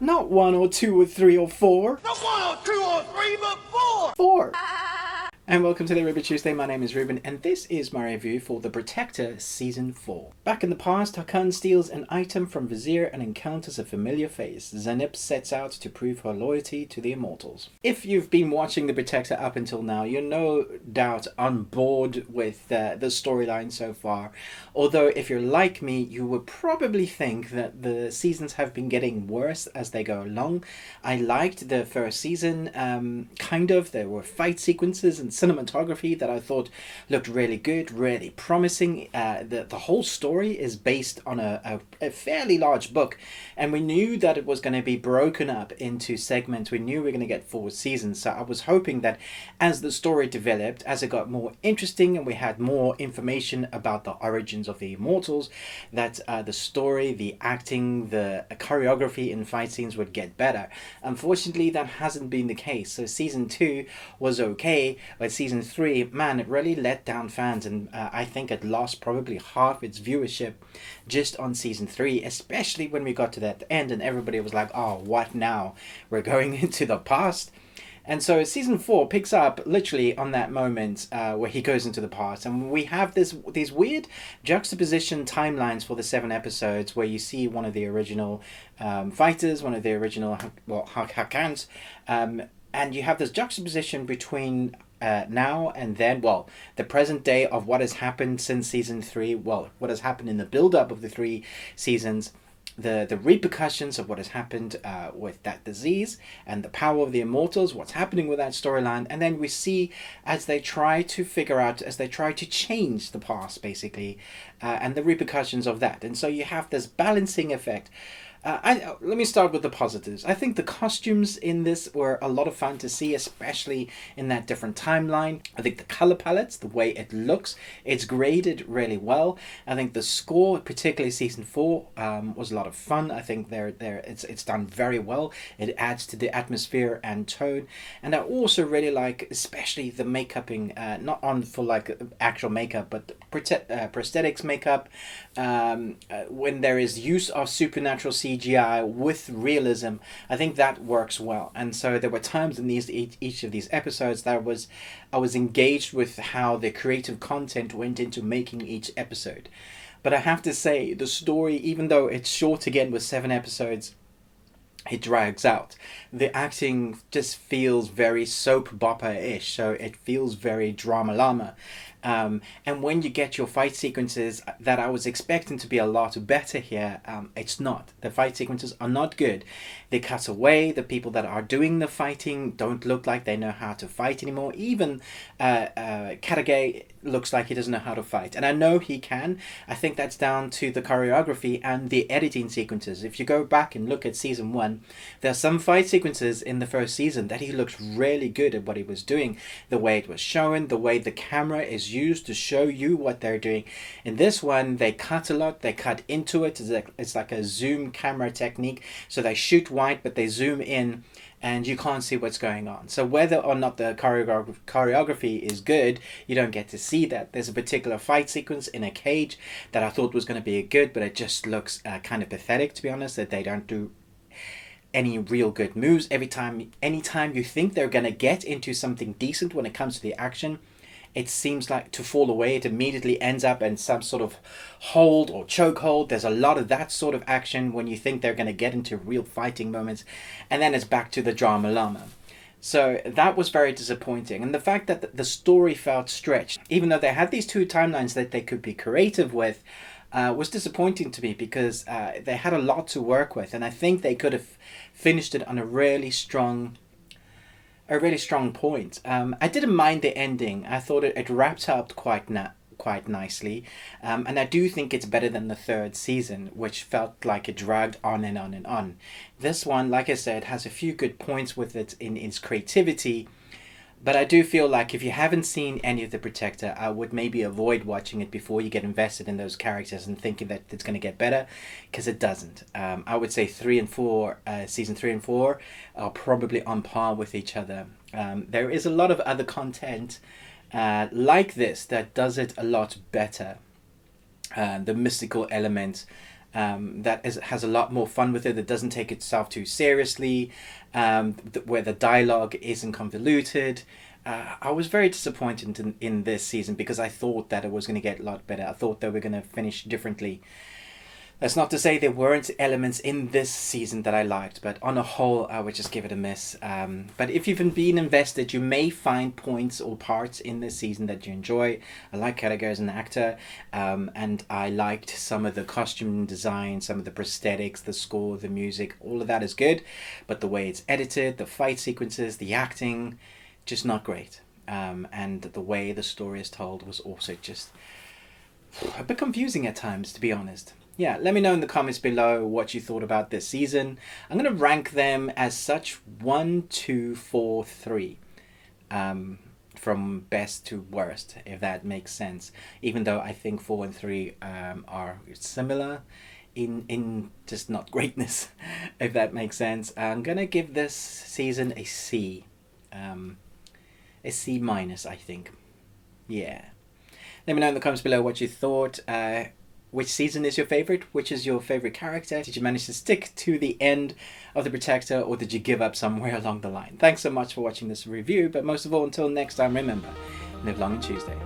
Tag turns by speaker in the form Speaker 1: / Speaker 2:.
Speaker 1: Not one or two or three or four.
Speaker 2: Not one or two or three, but four!
Speaker 1: Four. And welcome to the Ruby Tuesday. My name is Ruben, and this is my review for The Protector Season 4. Back in the past, Hakan steals an item from Vizier and encounters a familiar face. Zanip sets out to prove her loyalty to the Immortals. If you've been watching The Protector up until now, you're no doubt on board with the storyline so far. Although, if you're like me, you would probably think that the seasons have been getting worse as they go along. I liked the first season, kind of. There were fight sequences and cinematography that I thought looked really good, really promising. The whole story is based on a fairly large book, and we knew that it was going to be broken up into segments. We knew we were going to get 4 seasons, so I was hoping that as the story developed, as it got more interesting and we had more information about the origins of the Immortals, that the story, the acting, the choreography in fight scenes would get better. Unfortunately, that hasn't been the case. So season 2 was okay, but season 3, man, it really let down fans, and I think it lost probably half its viewership just on season 3, especially when we got to that end and everybody was like, oh, what now? We're going into the past? And so season 4 picks up literally on that moment where he goes into the past, and we have these weird juxtaposition timelines for the 7 episodes where you see one of the original fighters, one of the original Hakans, and you have this juxtaposition between now and then, well, the present day of what has happened since season 3, well, what has happened in the build-up of the 3 seasons, the repercussions of what has happened with that disease and the power of the Immortals, what's happening with that storyline, and then we see as they try to figure out, as they try to change the past, basically, and the repercussions of that. And so you have this balancing effect. Let me start with the positives. I think the costumes in this were a lot of fun to see, especially in that different timeline. I think the color palettes, the way it looks, it's graded really well. I think the score, particularly season 4, was a lot of fun. I think it's done very well. It adds to the atmosphere and tone. And I also really like, especially the makeuping, not on for like actual makeup, but prosthetics makeup. When there is use of supernatural CGI with realism, I think that works well. And so there were times in each of these episodes that I was engaged with how the creative content went into making each episode. But I have to say, the story, even though it's short again with 7 episodes, it drags out. The acting just feels very soap opera-ish, so it feels very drama-lama. And when you get your fight sequences that I was expecting to be a lot better here, it's not. The fight sequences are not good. They cut away. The people that are doing the fighting don't look like they know how to fight anymore. Even Katagay looks like he doesn't know how to fight. And I know he can. I think that's down to the choreography and the editing sequences. If you go back and look at season 1, there are some fight sequences in the first season that he looks really good at what he was doing. The way it was shown, the way the camera is used to show you what they're doing. In this one, they cut a lot. They cut into it. It's like a zoom camera technique. So they shoot wide, but they zoom in, and you can't see what's going on. So whether or not the choreography is good, you don't get to see that. There's a particular fight sequence in a cage that I thought was going to be good, but it just looks kind of pathetic, to be honest, that they don't do any real good moves. Anytime you think they're going to get into something decent when it comes to the action, it seems like to fall away. It immediately ends up in some sort of hold or chokehold. There's a lot of that sort of action when you think they're going to get into real fighting moments, and then it's back to the drama llama. So that was very disappointing. And the fact that the story felt stretched, even though they had these 2 timelines that they could be creative with, was disappointing to me, because they had a lot to work with, and I think they could have finished it on a really strong point. I didn't mind the ending. I thought it wrapped up quite nicely, and I do think it's better than the 3rd season, which felt like it dragged on and on and on. This one, like I said, has a few good points with it in its creativity, but I do feel like if you haven't seen any of The Protector, I would maybe avoid watching it before you get invested in those characters and thinking that it's going to get better, because it doesn't. I would say season 3 and 4 are probably on par with each other. There is a lot of other content like this that does it a lot better. The mystical element, has a lot more fun with it. That doesn't take itself too seriously, where the dialogue isn't convoluted. I was very disappointed in this season because I thought that it was going to get a lot better. I thought that we're going to finish differently. That's not to say there weren't elements in this season that I liked, but on a whole, I would just give it a miss. But if you've been invested, you may find points or parts in this season that you enjoy. I like Gallagher as an actor, and I liked some of the costume design, some of the prosthetics, the score, the music, all of that is good. But the way it's edited, the fight sequences, the acting, just not great. And the way the story is told was also just a bit confusing at times, to be honest. Yeah, let me know in the comments below what you thought about this season. I'm going to rank them as such 1, 2, 4, 3. From best to worst, if that makes sense. Even though I think 4 and 3 are similar in just not greatness, if that makes sense. I'm going to give this season a C. A C minus, I think. Yeah. Let me know in the comments below what you thought. Which season is your favorite? Which is your favorite character? Did you manage to stick to the end of The Protector, or did you give up somewhere along the line? Thanks so much for watching this review, but most of all, until next time, remember, live long and Tuesday.